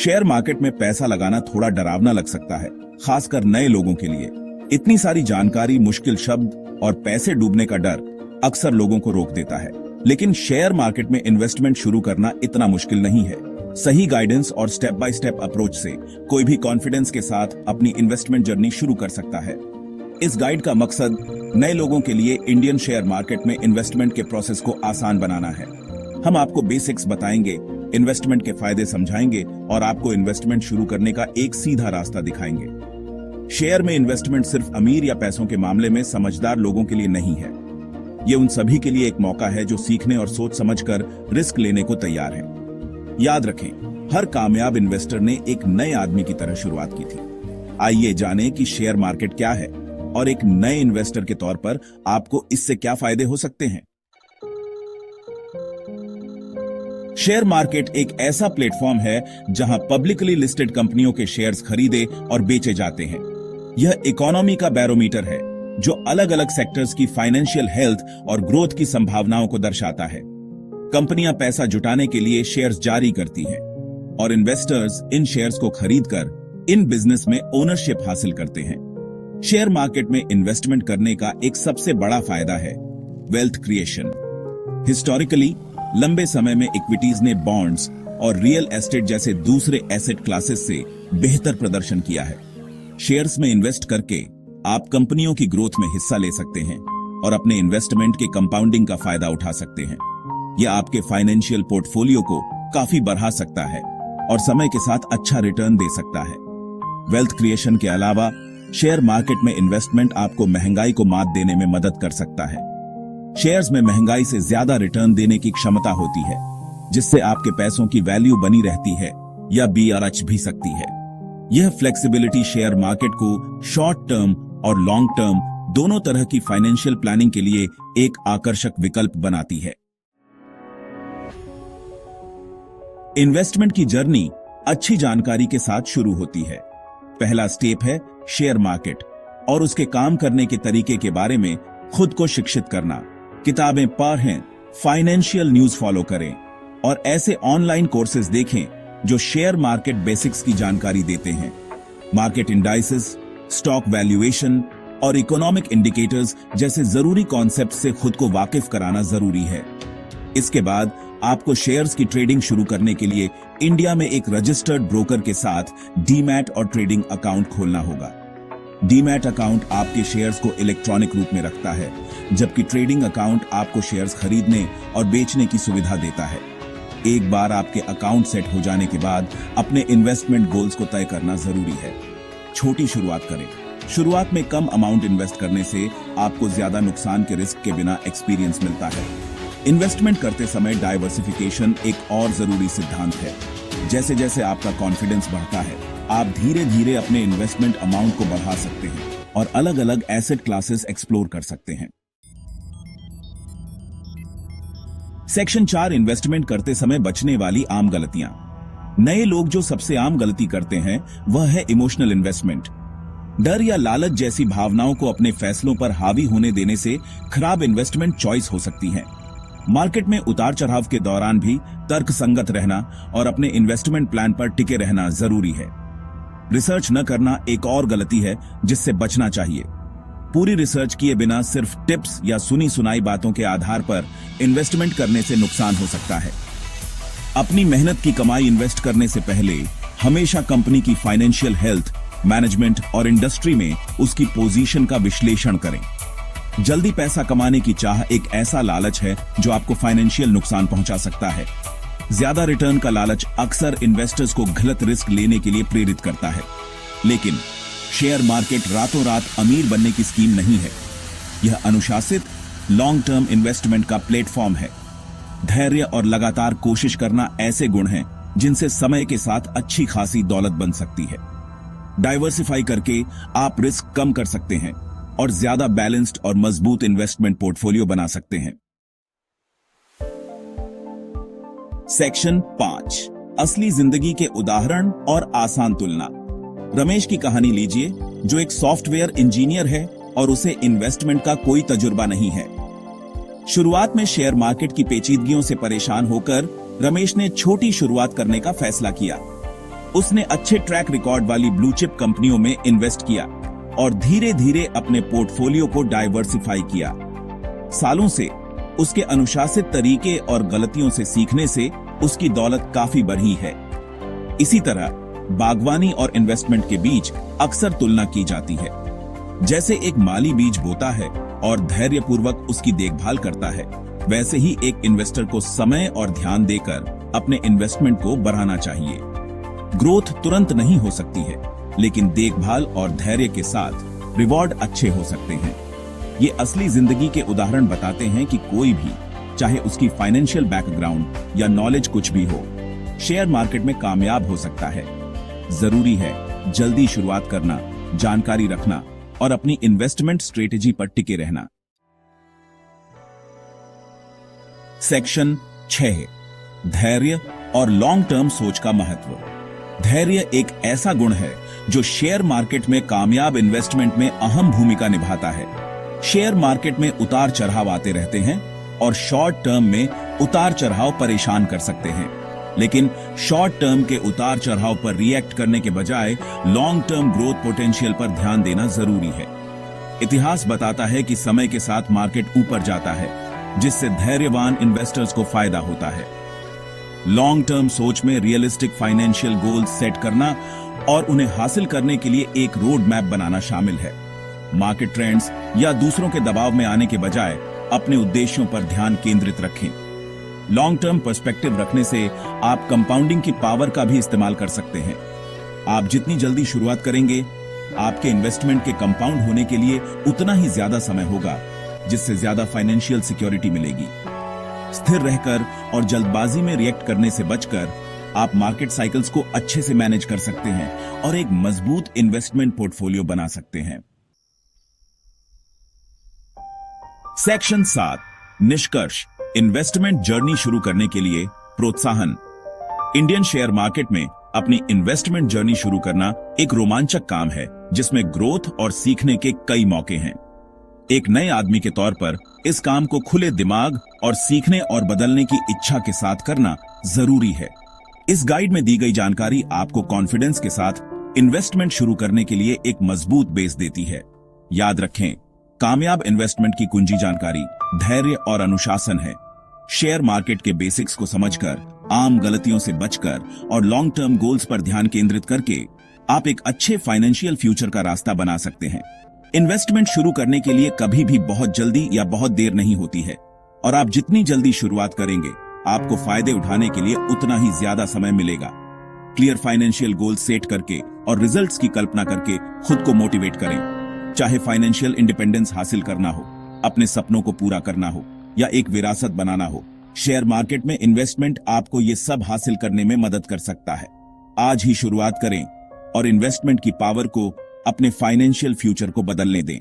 Share market में पैसा लगाना थोड़ा डरावना लग सकता है, खासकर नए लोगों के लिए। इतनी सारी जानकारी, मुश्किल शब्द और पैसे डूबने का डर अक्सर लोगों को रोक देता है। लेकिन शेयर मार्केट में इन्वेस्टमेंट शुरू करना इतना मुश्किल नहीं है। सही गाइडेंस और स्टेप बाय स्टेप अप्रोच से कोई भी कॉन्फिडेंस के साथ अपनी इन्वेस्टमेंट जर्नी शुरू कर सकता है। इस गाइड का मकसद नए लोगों के लिए इंडियन शेयर मार्केट में इन्वेस्टमेंट के प्रोसेस को आसान बनाना है। हम आपको बेसिक्स बताएंगे, इन्वेस्टमेंट के फायदे समझाएंगे और आपको इन्वेस्टमेंट शुरू करने का एक सीधा रास्ता दिखाएंगे। शेयर में इन्वेस्टमेंट सिर्फ अमीर या पैसों के मामले में समझदार लोगों के लिए नहीं है। ये उन सभी के लिए एक मौका है जो सीखने और सोच समझकर रिस्क लेने को तैयार हैं। याद रखें, हर कामयाब इन्वेस्टर ने एक नए आदमी की तरह शुरुआत की थी। आइए जानें कि शेयर मार्केट क्या है और एक नए इन्वेस्टर के तौर पर आपको इससे क्या फायदे हो सकते हैं। शेयर मार्केट एक ऐसा प्लेटफॉर्म है जहां पब्लिकली लिस्टेड कंपनियों के शेयर्स खरीदे और बेचे जाते हैं। यह इकोनॉमी का बैरोमीटर है जो अलग अलग सेक्टर्स की फाइनेंशियल हेल्थ और ग्रोथ की संभावनाओं को दर्शाता है। कंपनियां पैसा जुटाने के लिए शेयर्स जारी करती हैं और इन्वेस्टर्स इन शेयर्स को खरीदकर इन बिजनेस में ओनरशिप हासिल करते हैं। शेयर मार्केट में इन्वेस्टमेंट करने का एक सबसे बड़ा फायदा है वेल्थ क्रिएशन। हिस्टोरिकली लंबे समय में इक्विटीज ने बॉन्ड्स और रियल एस्टेट जैसे दूसरे एसेट क्लासेस से बेहतर प्रदर्शन किया है। शेयर्स में इन्वेस्ट करके आप कंपनियों की ग्रोथ में हिस्सा ले सकते हैं और अपने इन्वेस्टमेंट के कंपाउंडिंग का फायदा उठा सकते हैं। यह आपके फाइनेंशियल पोर्टफोलियो को काफी बढ़ा सकता है और समय के साथ अच्छा रिटर्न दे सकता है। वेल्थ क्रिएशन के अलावा शेयर मार्केट में इन्वेस्टमेंट आपको महंगाई को मात देने में मदद कर सकता है। शेयर्स में महंगाई से ज्यादा रिटर्न देने की क्षमता होती है, जिससे आपके पैसों की वैल्यू बनी रहती है या बीआरएच भी सकती है। यह फ्लेक्सिबिलिटी शेयर मार्केट को शॉर्ट टर्म और लॉन्ग टर्म दोनों तरह की फाइनेंशियल प्लानिंग के लिए एक आकर्षक विकल्प बनाती है। इन्वेस्टमेंट की जर्नी अच्छी जानकारी के साथ शुरू होती है। पहला स्टेप है शेयर मार्केट और उसके काम करने के तरीके के बारे में खुद को शिक्षित करना। किताबें पढ़ें, फाइनेंशियल न्यूज फॉलो करें और ऐसे ऑनलाइन कोर्सेज देखें जो शेयर मार्केट बेसिक्स की जानकारी देते हैं। मार्केट इंडाइसेस, स्टॉक वैल्यूएशन और इकोनॉमिक इंडिकेटर्स जैसे जरूरी कॉन्सेप्ट से खुद को वाकिफ कराना जरूरी है। इसके बाद आपको शेयर्स की ट्रेडिंग शुरू करने के लिए इंडिया में एक रजिस्टर्ड ब्रोकर के साथ डीमैट और ट्रेडिंग अकाउंट खोलना होगा। डीमैट अकाउंट आपके शेयर्स को इलेक्ट्रॉनिक रूप में रखता है, जबकि ट्रेडिंग अकाउंट आपको शेयर्स खरीदने और बेचने की सुविधा देता है। एक बार आपके अकाउंट सेट हो जाने के बाद अपने इन्वेस्टमेंट गोल्स को तय करना जरूरी है। छोटी शुरुआत करें। शुरुआत में कम अमाउंट इन्वेस्ट करने से आपको ज्यादा नुकसान के रिस्क के बिना एक्सपीरियंस मिलता है। इन्वेस्टमेंट करते समय डाइवर्सिफिकेशन एक और जरूरी सिद्धांत है। जैसे जैसे आपका कॉन्फिडेंस बढ़ता है, आप धीरे धीरे अपने इन्वेस्टमेंट अमाउंट को बढ़ा सकते हैं और अलग अलग एसेट क्लासेस एक्सप्लोर कर सकते हैं। सेक्शन 4 इन्वेस्टमेंट करते समय बचने वाली आम गलतियां। नए लोग जो सबसे आम गलती करते हैं वह है इमोशनल इन्वेस्टमेंट। डर या लालच जैसी भावनाओं को अपने फैसलों पर हावी होने देने से खराब इन्वेस्टमेंट चॉइस हो सकती है। मार्केट में उतार चढ़ाव के दौरान भी तर्कसंगत रहना और अपने इन्वेस्टमेंट प्लान पर टिके रहना जरूरी है। रिसर्च न करना एक और गलती है जिससे बचना चाहिए। पूरी रिसर्च किए बिना सिर्फ टिप्स या सुनी सुनाई बातों के आधार पर इन्वेस्टमेंट करने से नुकसान हो सकता है। अपनी मेहनत की कमाई इन्वेस्ट करने से पहले हमेशा कंपनी की फाइनेंशियल हेल्थ, मैनेजमेंट और इंडस्ट्री में उसकी पोजीशन का विश्लेषण करें। जल्दी पैसा कमाने की चाह एक ऐसा लालच है जो आपको फाइनेंशियल नुकसान पहुंचा सकता है। ज्यादा रिटर्न का लालच अक्सर इन्वेस्टर्स को गलत रिस्क लेने के लिए प्रेरित करता है। लेकिन शेयर मार्केट रातों रात अमीर बनने की स्कीम नहीं है। यह अनुशासित लॉन्ग टर्म इन्वेस्टमेंट का प्लेटफॉर्म है। धैर्य और लगातार कोशिश करना ऐसे गुण हैं जिनसे समय के साथ अच्छी खासी दौलत बन सकती है। डाइवर्सिफाई करके आप रिस्क कम कर सकते हैं और ज्यादा बैलेंस्ड और मजबूत इन्वेस्टमेंट पोर्टफोलियो बना सकते हैं। सेक्शन 5 असली जिंदगी के उदाहरण और आसान तुलना। रमेश की कहानी लीजिए, जो एक सॉफ्टवेयर इंजीनियर है और उसे इन्वेस्टमेंट का कोई तजुर्बा नहीं है। शुरुआत में शेयर मार्केट की पेचीदगियों से परेशान होकर रमेश ने छोटी शुरुआत करने का फैसला किया। उसने अच्छे ट्रैक रिकॉर्ड वाली ब्लू चिप कंपनियों में इन्वेस्ट किया और धीरे धीरे अपने पोर्टफोलियो को डाइवर्सिफाई किया। सालों से उसके अनुशासित तरीके और गलतियों से सीखने से उसकी दौलत काफी बढ़ी है। इसी तरह बागवानी और इन्वेस्टमेंट के बीच अक्सर तुलना की जाती है। जैसे एक माली बीज बोता है और धैर्यपूर्वक उसकी देखभाल करता है, वैसे ही एक इन्वेस्टर को समय और ध्यान देकर अपने इन्वेस्टमेंट को बढ़ाना चाहिए। ग्रोथ तुरंत नहीं हो सकती है, लेकिन देखभाल और धैर्य के साथ रिवॉर्ड अच्छे हो सकते हैं। ये असली जिंदगी के उदाहरण बताते हैं कि कोई भी, चाहे उसकी फाइनेंशियल बैकग्राउंड या नॉलेज कुछ भी हो, शेयर मार्केट में कामयाब हो सकता है। जरूरी है जल्दी शुरुआत करना, जानकारी रखना और अपनी इन्वेस्टमेंट स्ट्रेटेजी पर टिके रहना। सेक्शन 6, धैर्य और लॉन्ग टर्म सोच का महत्व। धैर्य एक ऐसा गुण है जो शेयर मार्केट में कामयाब इन्वेस्टमेंट में अहम भूमिका निभाता है। शेयर मार्केट में उतार चढ़ाव आते रहते हैं और शॉर्ट टर्म में उतार चढ़ाव परेशान कर सकते हैं, लेकिन शॉर्ट टर्म के उतार चढ़ाव पर रिएक्ट करने के बजाय लॉन्ग टर्म ग्रोथ पोटेंशियल पर ध्यान देना जरूरी है। इतिहास बताता है कि समय के साथ मार्केट ऊपर जाता है, जिससे धैर्यवान इन्वेस्टर्स को फायदा होता है। लॉन्ग टर्म सोच में रियलिस्टिक फाइनेंशियल गोल्स सेट करना और उन्हें हासिल करने के लिए एक रोड मैप बनाना शामिल है। मार्केट ट्रेंड्स या दूसरों के दबाव में आने के बजाय अपने उद्देश्यों पर ध्यान केंद्रित रखें। लॉन्ग टर्म पर्सपेक्टिव रखने से आप कंपाउंडिंग की पावर का भी इस्तेमाल कर सकते हैं। आप जितनी जल्दी शुरुआत करेंगे, आपके इन्वेस्टमेंट के कंपाउंड होने के लिए उतना ही ज्यादा समय होगा, जिससे ज्यादा फाइनेंशियल सिक्योरिटी मिलेगी। स्थिर रहकर और जल्दबाजी में रिएक्ट करने से बचकर आप मार्केट साइकिल्स को अच्छे से मैनेज कर सकते हैं और एक मजबूत इन्वेस्टमेंट पोर्टफोलियो बना सकते हैं। सेक्शन 7, निष्कर्ष, इन्वेस्टमेंट जर्नी शुरू करने के लिए प्रोत्साहन। इंडियन शेयर मार्केट में अपनी इन्वेस्टमेंट जर्नी शुरू करना एक रोमांचक काम है, जिसमें ग्रोथ और सीखने के कई मौके हैं। एक नए आदमी के तौर पर इस काम को खुले दिमाग और सीखने और बदलने की इच्छा के साथ करना जरूरी है। इस गाइड में दी गई जानकारी आपको कॉन्फिडेंस के साथ इन्वेस्टमेंट शुरू करने के लिए एक मजबूत बेस देती है। याद रखें, कामयाब इन्वेस्टमेंट की कुंजी जानकारी, धैर्य और अनुशासन है। शेयर मार्केट के बेसिक्स को समझकर, आम गलतियों से बचकर और लॉन्ग टर्म गोल्स पर ध्यान केंद्रित करके आप एक अच्छे फाइनेंशियल फ्यूचर का रास्ता बना सकते हैं। इन्वेस्टमेंट शुरू करने के लिए कभी भी बहुत जल्दी या बहुत देर नहीं होती है, और आप जितनी जल्दी शुरुआत करेंगे, आपको फायदे उठाने के लिए उतना ही ज्यादा समय मिलेगा। क्लियर फाइनेंशियल गोल सेट करके और रिजल्ट्स की कल्पना करके खुद को मोटिवेट करें। चाहे फाइनेंशियल इंडिपेंडेंस हासिल करना हो, अपने सपनों को पूरा करना हो या एक विरासत बनाना हो, शेयर मार्केट में इन्वेस्टमेंट आपको ये सब हासिल करने में मदद कर सकता है। आज ही शुरुआत करें और इन्वेस्टमेंट की पावर को अपने फाइनेंशियल फ्यूचर को बदलने दें।